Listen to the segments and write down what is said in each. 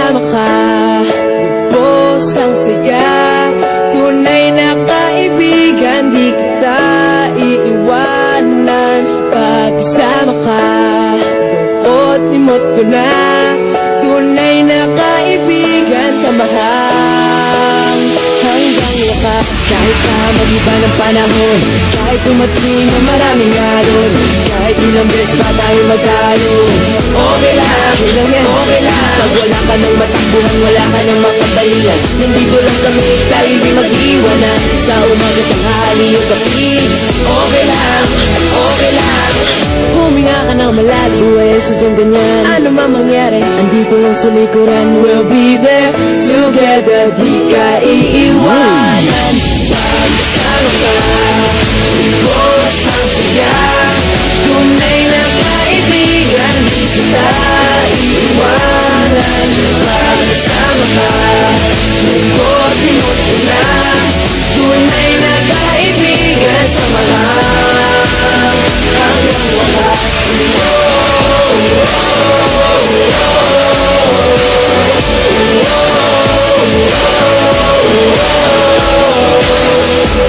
kasama ka, lubos ang saya. Tunay na kaibigan, di kita iiwanan. Pagkasama ka, lungkot limot ko na. Tunay na kaibigan, samahan hanggang wakas. Kahit pa mag-iba ng panahon, kahit tumating na maraming alon, kahit ilang beses pa tayo magtalo, okay lang, okay lang. Pag wala ka ng matakbuhan, wala ka ng makabalilan, nandito lang kami, tayo di mag-iwanan. Sa umaga, tanghali, yung gabi, okay lang, okay lang. Huminga ka ng malalim, buhay sadyang ganyan. Ano man mangyari, andito lang sa likuran. We'll be there together, di ka iiwanan. Pagkasama ka, lubos ang saya. Tunay na kaibigan, di kita iiwanan. Pagkasama ka, lungkot limot ko na. Tunay na kaibigan, samahan hanggang wakas.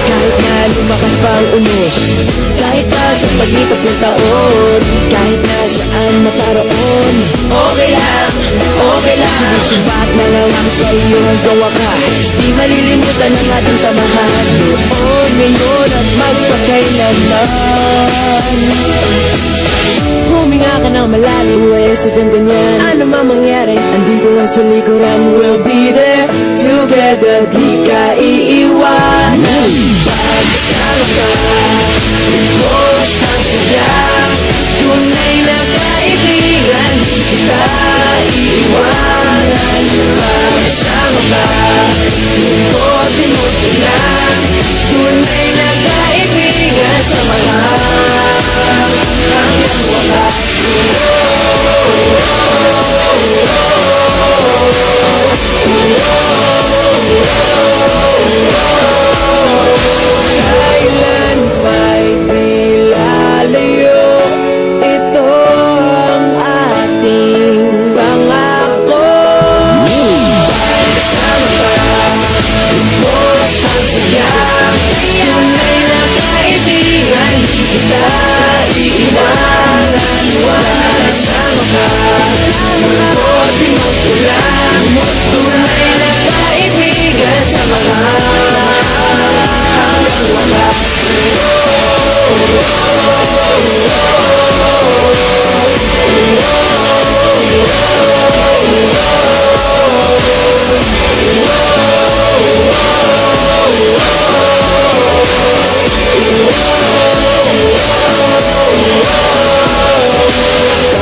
Kahit na lumakas pa ang unos, kahit na sa paglipas ng taon, kahit na saan maparoon, okay lang, okay lang. Sinusubat na lang ako sa iyo hanggang wakas. Di malilimutan ang ating samahan, noon, ngayon at magpakailanman. Huminga ka ng malalim, buhay sadyang ganyan. Ano man mangyari, andito lang sa likuran. We'll be there together, di ka iiwanan. Pagkasama ka, lubos ang saya. Tunay na kaibigan, di kita iiwanan. Pagkasama ka, lungkot limot ko na. Tunay na kaibigan, samahan hanggang wakas. Kailan ba'y di lalayo, ito ang ating pangako. Pagkasama ka, lubos ang saya. Tunay na kaibigan, di kita iiwanan. Pagkasama ka, lungkot limot ko lang. Tunay na kaibigan, samahan hanggang wakas.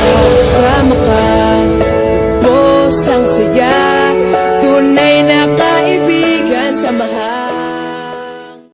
Pagkasama ka, lubos ang saya. Tunay na